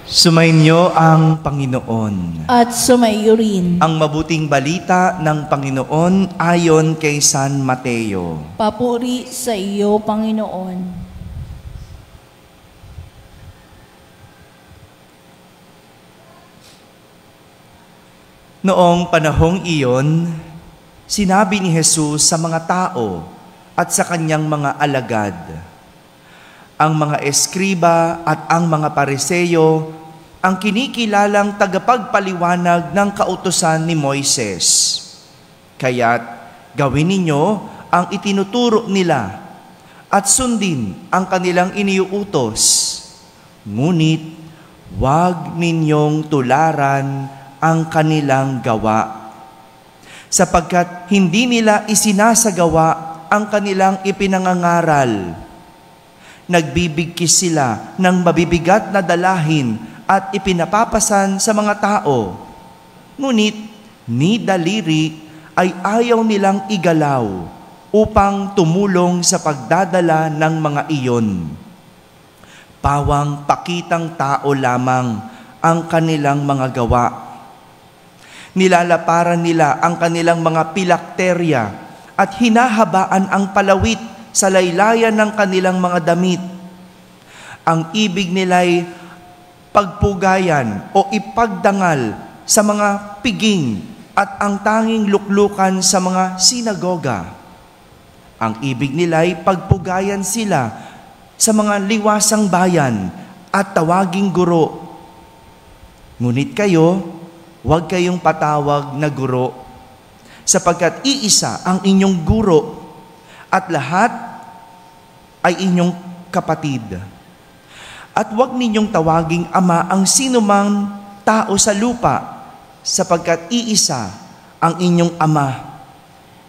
Sumainyo ang Panginoon. At sumaiyo rin. Ang mabuting balita ng Panginoon ayon kay San Mateo. Papuri sa iyo, Panginoon. Noong panahong iyon, sinabi ni Jesus sa mga tao at sa kanyang mga alagad, ang mga eskriba at ang mga pariseyo ang kinikilalang tagapagpaliwanag ng kautusan ni Moises. Kaya't gawin ninyo ang itinuturo nila at sundin ang kanilang iniuutos. Ngunit huwag ninyong tularan ang kanilang gawa, sapagkat hindi nila isinasagawa ang kanilang ipinangangaral. Nagbibigkis sila ng mabibigat na dalahin at ipinapapasan sa mga tao. Ngunit ni daliri ay ayaw nilang igalaw upang tumulong sa pagdadala ng mga iyon. Pawang pakitang tao lamang ang kanilang mga gawa. Nilalaparan nila ang kanilang mga pilakterya at hinahabaan ang palawit sa laylayan ng kanilang mga damit. Ang ibig nila'y pagpugayan o ipagdangal sa mga piging at ang tanging luklukan sa mga sinagoga. Ang ibig nila'y pagpugayan sila sa mga liwasang bayan at tawaging guro. Ngunit kayo, huwag kayong patawag na guro, sapagkat iisa ang inyong guro at lahat ay inyong kapatid. At huwag ninyong tawaging ama ang sinumang tao sa lupa, sapagkat iisa ang inyong ama,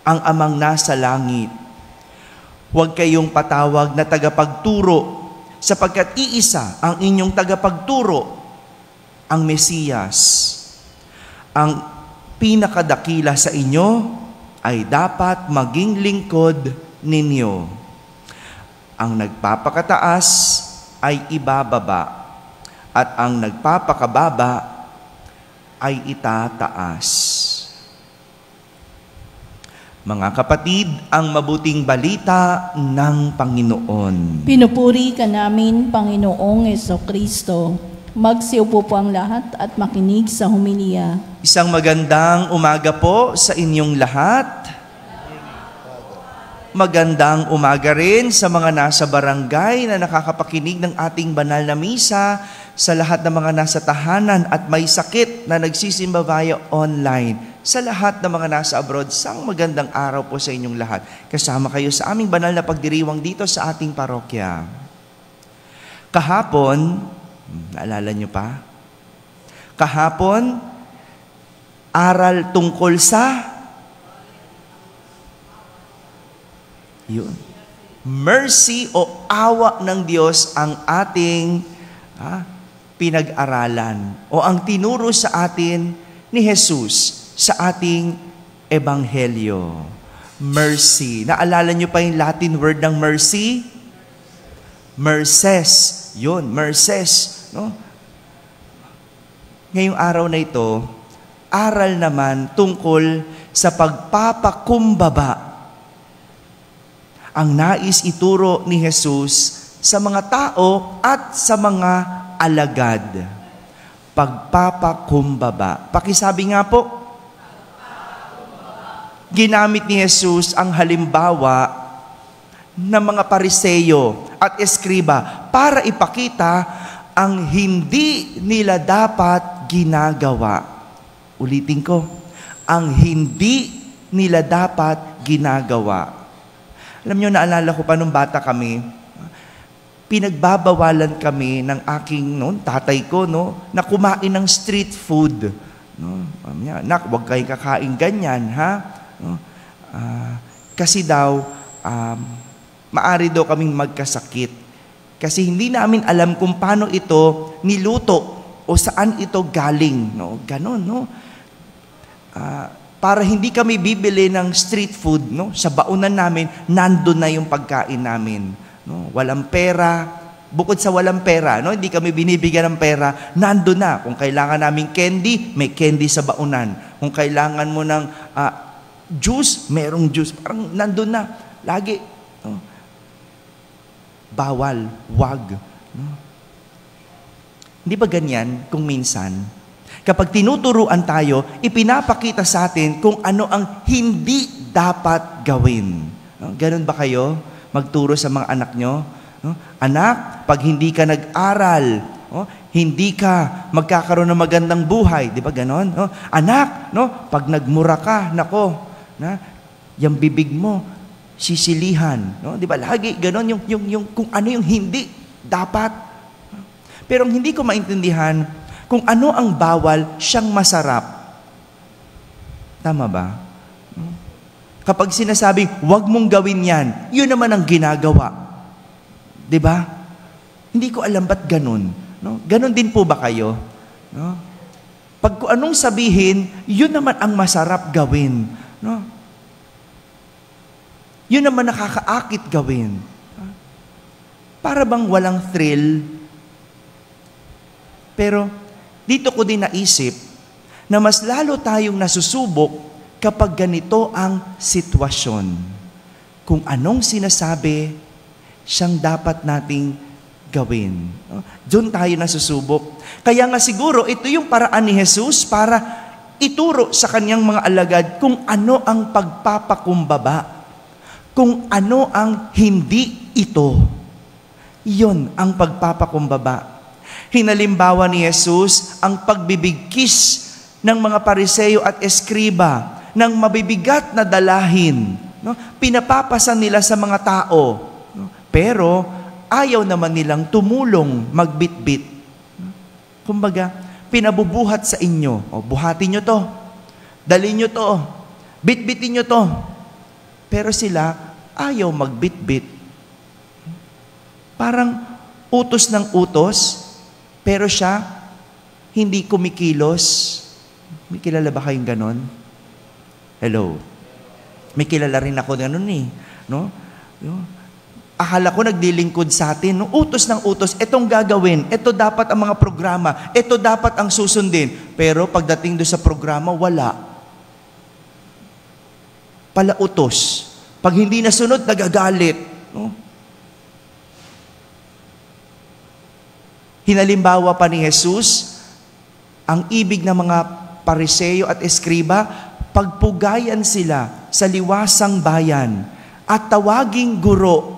ang amang nasa langit. Huwag kayong patawag na tagapagturo, sapagkat iisa ang inyong tagapagturo, ang Mesiyas. Ang pinakadakila sa inyo ay dapat maging lingkod ninyo. Ang nagpapakataas ay ibababa, at ang nagpapakababa ay itataas. Mga kapatid, ang mabuting balita ng Panginoon. Pinupuri ka namin, Panginoong Jesucristo. Magsiupo po ang lahat at makinig sa humilya. Isang magandang umaga po sa inyong lahat. Magandang umaga rin sa mga nasa barangay na nakakapakinig ng ating banal na misa, sa lahat ng mga nasa tahanan at may sakit na nagsisimba via online, sa lahat ng mga nasa abroad, sang magandang araw po sa inyong lahat. Kasama kayo sa aming banal na pagdiriwang dito sa ating parokya. Kahapon, naalala nyo pa? Kahapon, aral tungkol sa mercy o awa ng Diyos ang ating pinag-aralan o ang tinuro sa atin ni Jesus sa ating ebanghelyo. Mercy. Naalala nyo pa yung Latin word ng mercy? Merces. Yun, merces. No? Ngayong araw na ito, aral naman tungkol sa pagpapakumbaba. Ang nais ituro ni Jesus sa mga tao at sa mga alagad. Pagpapakumbaba. Pakisabi nga po. Ginamit ni Jesus ang halimbawa ng mga pariseyo at eskriba para ipakita ang hindi nila dapat ginagawa. Ulitin ko. Ang hindi nila dapat ginagawa. Alam nyo, naalala ko pa nung bata kami, pinagbabawalan kami ng aking tatay ko na kumain ng street food. Nak, huwag kayong kakain ganyan, ha? Kasi daw, maari daw kaming magkasakit. Kasi hindi namin alam kung paano ito niluto o saan ito galing. Ganon, para hindi kami bibili ng street food, sa baunan namin, nandun na yung pagkain namin. Walang pera, Bukod sa walang pera, no? Hindi kami binibigyan ng pera, nandun na. Kung kailangan namin candy, may candy sa baunan. Kung kailangan mo ng juice, merong juice. Parang nandun na. Lagi. No? Bawal, wag. No? Hindi ba ganyan kung minsan, kapag tinuturuan tayo, ipinapakita sa atin kung ano ang hindi dapat gawin. No? Ganun ba kayo? Magturo sa mga anak nyo? No? Anak, pag hindi ka nag-aral, hindi ka magkakaroon ng magandang buhay. Di ba ganon? No? Anak, no? Pag nagmura ka, nako, yung bibig mo, sisilihan. No? Di ba? Lagi ganon yung kung ano yung hindi dapat. Pero ang hindi ko maintindihan, kung ano ang bawal, siyang masarap. Tama ba? Kapag sinasabing, huwag mong gawin yan, yun naman ang ginagawa. Diba? Hindi ko alam ba't ganun. No? Ganun din po ba kayo? No? Pag kung anong sabihin, yun naman ang masarap gawin. No? Yun naman nakakaakit gawin. Para bang walang thrill? Pero dito ko din naisip na mas lalo tayong nasusubok kapag ganito ang sitwasyon. Kung anong sinasabi, siyang dapat nating gawin. Doon tayo nasusubok. Kaya nga siguro, ito yung paraan ni Jesus para ituro sa kanyang mga alagad kung ano ang pagpapakumbaba. Kung ano ang hindi ito. Iyon ang pagpapakumbaba. Hinalimbawa ni Jesus ang pagbibigkis ng mga Pariseo at Eskriba ng mabibigat na dalahin. No? Pinapapasan nila sa mga tao. Pero, ayaw naman nilang tumulong magbitbit. Kumbaga, pinabubuhat sa inyo. O, buhatin nyo to. Dalhin nyo to. Bitbitin nyo to. Pero sila, ayaw magbitbit. Parang utos ng utos, pero siya, hindi kumikilos. May kilala ba kayong ganon? Hello? May kilala rin ako ganon eh. No? Akala ko naglilingkod sa atin. No? Utos ng utos, itong gagawin, ito dapat ang mga programa, ito dapat ang susundin. Pero pagdating doon sa programa, wala. Palautos. Pag hindi nasunod, nagagalit. No? Hinalimbawa pa ni Jesus, ang ibig ng mga Pariseo at Eskriba, pagpugayan sila sa liwasang bayan at tawaging guro.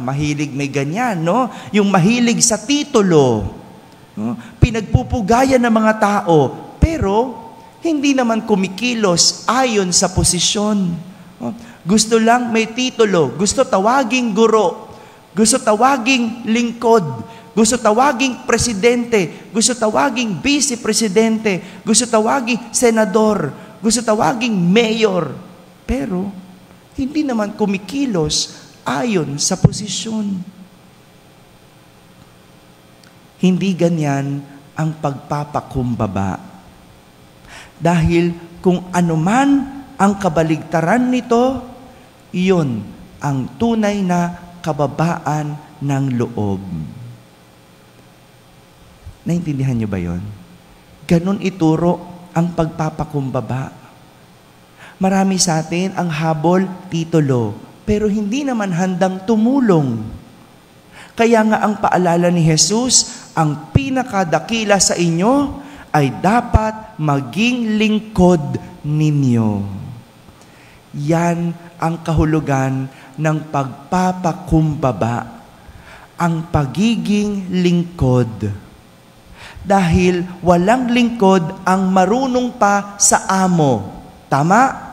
Mahilig may ganyan, no? Yung mahilig sa titulo. No? Pinagpupugayan ng mga tao, pero hindi naman kumikilos ayon sa posisyon. No? Gusto lang may titulo, gusto tawaging guro, gusto tawaging lingkod, gusto tawaging presidente, gusto tawaging vice-presidente, gusto tawaging senador, gusto tawaging mayor. Pero hindi naman kumikilos ayon sa posisyon. Hindi ganyan ang pagpapakumbaba. Dahil kung anuman ang kabaligtaran nito, iyon ang tunay na kababaan ng loob. Naintindihan niyo ba yon? Ganon ituro ang pagpapakumbaba. Marami sa atin ang habol, titulo, pero hindi naman handang tumulong. Kaya nga ang paalala ni Jesus, ang pinakadakila sa inyo ay dapat maging lingkod ninyo. Yan ang kahulugan ng pagpapakumbaba, ang pagiging lingkod. Dahil walang lingkod ang marunong pa sa amo. Tama?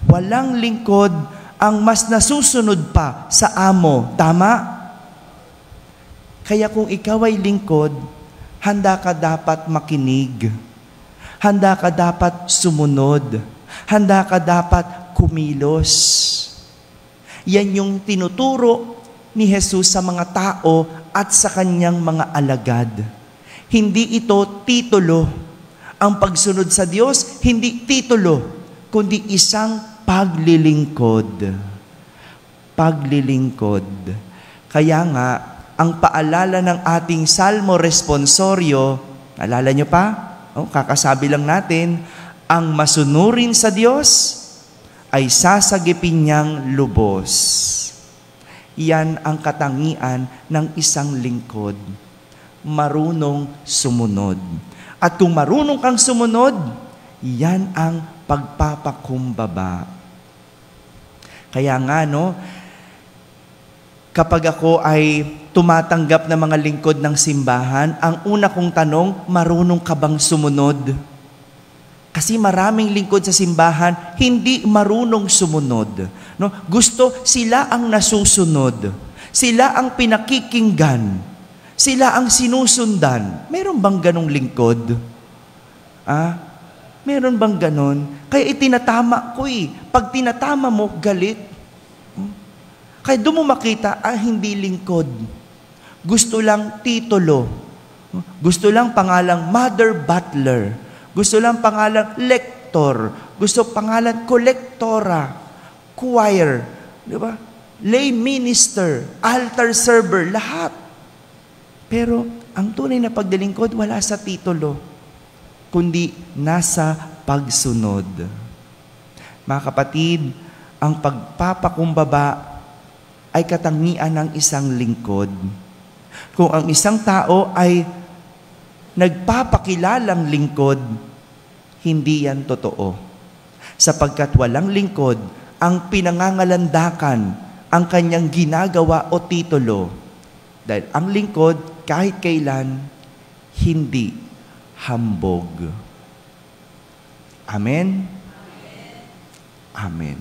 Walang lingkod ang mas nasusunod pa sa amo. Tama? Kaya kung ikaw ay lingkod, handa ka dapat makinig. Handa ka dapat sumunod. Handa ka dapat kumilos. Yan yung tinuturo ni Jesus sa mga tao at sa kanyang mga alagad. Hindi ito titulo. Ang pagsunod sa Diyos, hindi titulo, kundi isang paglilingkod. Paglilingkod. Kaya nga, ang paalala ng ating Salmo Responsorio, alala nyo pa? Kakasabi lang natin, ang masunurin sa Diyos ay sasagipin niyang lubos. Yan ang katangian ng isang lingkod. Marunong sumunod. At kung marunong kang sumunod, yan ang pagpapakumbaba. Kaya nga, kapag ako ay tumatanggap ng mga lingkod ng simbahan, ang una kong tanong, marunong ka bang sumunod? Kasi maraming lingkod sa simbahan, hindi marunong sumunod. Gusto sila ang nasusunod. Sila ang pinakikinggan. Sila ang sinusundan. Meron bang ganong lingkod? Meron bang ganon? Kaya itinatama ko Pag tinatama mo, galit. Kaya doon mo makita, hindi lingkod. Gusto lang titulo. Gusto lang pangalang Mother Butler. Gusto lang pangalan lektor. Gusto pangalan kolektora. Choir. Di ba? Lay minister. Altar server. Lahat. Pero ang tunay na pagdilingkod wala sa titulo, kundi nasa pagsunod. Mga kapatid, ang pagpapakumbaba ay katangian ng isang lingkod. Kung ang isang tao ay nagpapakilalang lingkod, hindi yan totoo. Sapagkat walang lingkod ang pinangangalandakan ang kanyang ginagawa o titulo. Dahil ang lingkod, kahit kailan, hindi hambog. Amen? Amen.